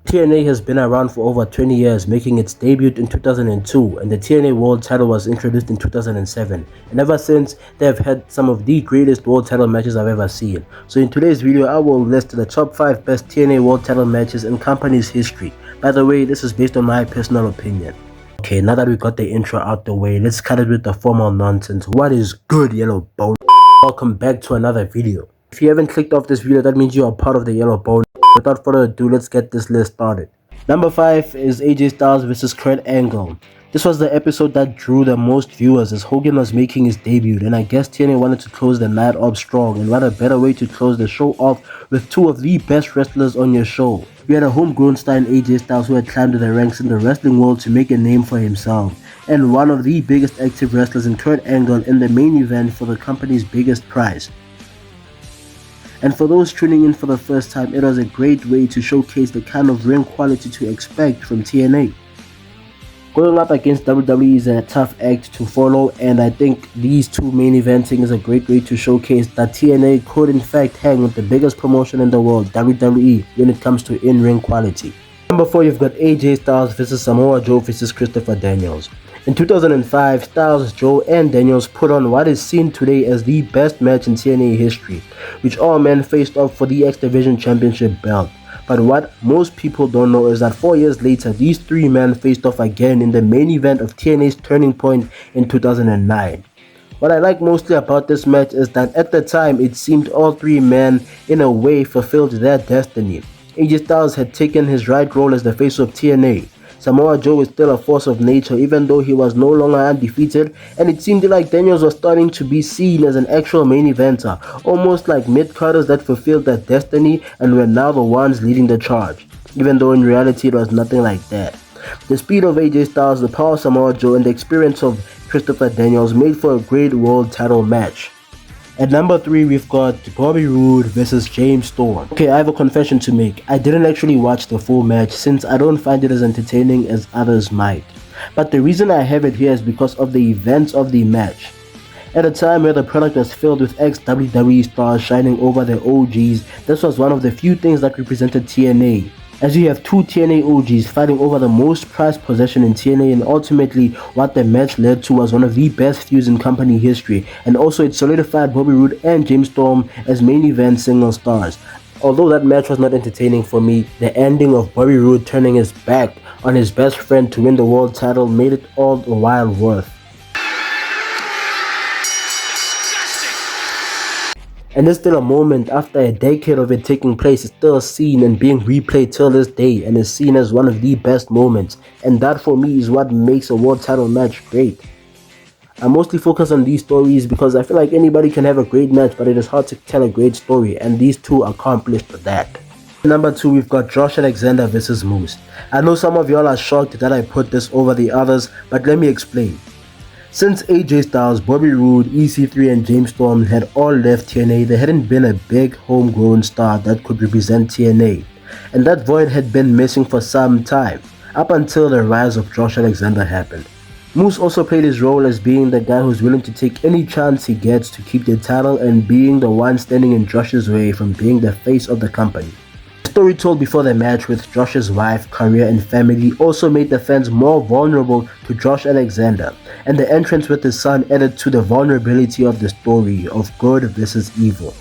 TNA has been around for over 20 years, making its debut in 2002, and the TNA World Title was introduced in 2007. And ever since, they have had some of the greatest World Title matches I've ever seen. So in today's video, I will list the top 5 best TNA World Title matches in company's history. By the way, this is based on my personal opinion. Okay, now that we got the intro out the way, let's cut it with the formal nonsense. What is good, yellow bone? Welcome back to another video. If you haven't clicked off this video, that means you are part of the yellow bone. Without further ado, let's get this list started. Number 5 is AJ Styles vs Kurt Angle. This was the episode that drew the most viewers as Hogan was making his debut, and I guess TNA wanted to close the night off strong, and what a better way to close the show off with two of the best wrestlers on your show. We had a homegrown star in AJ Styles who had climbed the ranks in the wrestling world to make a name for himself, and one of the biggest active wrestlers in Kurt Angle in the main event for the company's biggest prize. And for those tuning in for the first time, it was a great way to showcase the kind of ring quality to expect from TNA. Going up against WWE is a tough act to follow, and I think these two main eventing is a great way to showcase that TNA could in fact hang with the biggest promotion in the world, WWE, when it comes to in-ring quality. Number 4, you've got AJ Styles vs Samoa Joe vs Christopher Daniels. In 2005, Styles, Joe, and Daniels put on what is seen today as the best match in TNA history, which all men faced off for the X Division Championship belt. But what most people don't know is that 4 years later, these three men faced off again in the main event of TNA's Turning Point in 2009. What I like mostly about this match is that at the time, it seemed all three men in a way fulfilled their destiny. AJ Styles had taken his right role as the face of TNA. Samoa Joe is still a force of nature even though he was no longer undefeated, and it seemed like Daniels was starting to be seen as an actual main eventer, almost like mid-carders that fulfilled their destiny and were now the ones leading the charge, even though in reality it was nothing like that. The speed of AJ Styles, the power of Samoa Joe, and the experience of Christopher Daniels made for a great world title match. At number 3, we've got Bobby Roode vs James Storm. Okay, I have a confession to make. I didn't actually watch the full match since I don't find it as entertaining as others might. But the reason I have it here is because of the events of the match. At a time where the product was filled with ex-WWE stars shining over the OGs, this was one of the few things that represented TNA. As you have two TNA OGs fighting over the most prized possession in TNA, and ultimately what the match led to was one of the best feuds in company history, and also it solidified Bobby Roode and James Storm as main event single stars. Although that match was not entertaining for me, the ending of Bobby Roode turning his back on his best friend to win the world title made it all the while worth. And there's still a moment after a decade of it taking place, it's still seen and being replayed till this day, and is seen as one of the best moments, and that for me is what makes a world title match great. I mostly focus on these stories because I feel like anybody can have a great match, but it is hard to tell a great story, and these two accomplished that. Number 2, we've got Josh Alexander vs Moose. I know some of y'all are shocked that I put this over the others, but let me explain. Since AJ Styles, Bobby Roode, EC3 and James Storm had all left TNA, there hadn't been a big homegrown star that could represent TNA, and that void had been missing for some time, up until the rise of Josh Alexander happened. Moose also played his role as being the guy who's willing to take any chance he gets to keep the title and being the one standing in Josh's way from being the face of the company. The story told before the match with Josh's wife, career and family also made the fans more vulnerable to Josh Alexander, and the entrance with his son added to the vulnerability of the story of good versus evil.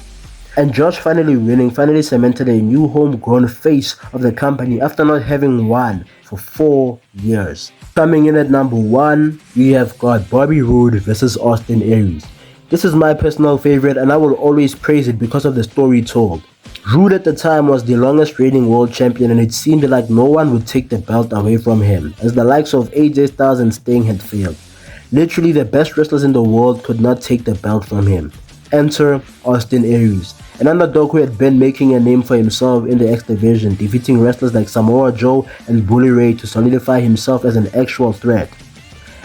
And Josh finally winning finally cemented a new homegrown face of the company after not having won for 4 years. Coming in at number 1, we have got Bobby Roode vs Austin Aries. This is my personal favorite, and I will always praise it because of the story told. Roode at the time was the longest reigning world champion, and it seemed like no one would take the belt away from him, as the likes of AJ Styles and Sting had failed. Literally the best wrestlers in the world could not take the belt from him. Enter Austin Aries, an underdog who had been making a name for himself in the X Division, defeating wrestlers like Samoa Joe and Bully Ray to solidify himself as an actual threat.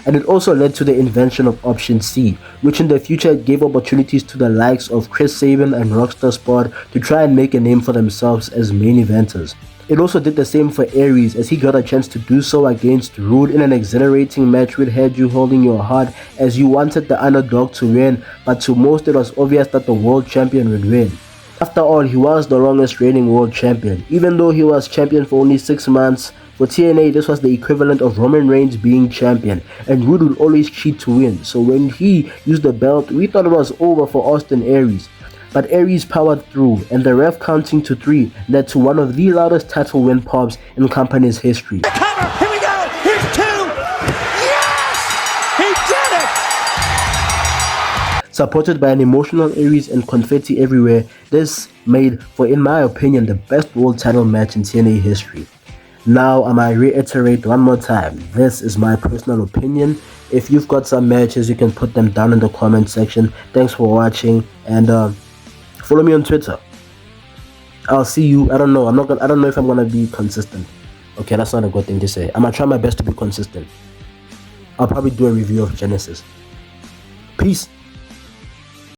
And it also led to the invention of Option C, which in the future gave opportunities to the likes of Chris Sabin and Rockstar Sport to try and make a name for themselves as main eventers. It also did the same for Aries, as he got a chance to do so against Roode in an exhilarating match which had you holding your heart as you wanted the underdog to win, but to most it was obvious that the world champion would win. After all, he was the longest reigning world champion. Even though he was champion for only 6 months, for TNA this was the equivalent of Roman Reigns being champion, and Roode would always cheat to win. So when he used the belt, we thought it was over for Austin Aries. But Aries powered through, and the ref counting to 3 led to one of the loudest title win pops in company's history. Cover! Here we go! Here's 2! Yes! He did it! Supported by an emotional Aries and confetti everywhere, this made for, in my opinion, the best world title match in TNA history. Now, I might reiterate one more time, this is my personal opinion. If you've got some matches, you can put them down in the comment section. Thanks for watching, and follow me on Twitter. I'll see you. I don't know if I'm gonna be consistent. Okay, that's not a good thing to say. I'm gonna try my best to be consistent. I'll probably do a review of Genesis. Peace.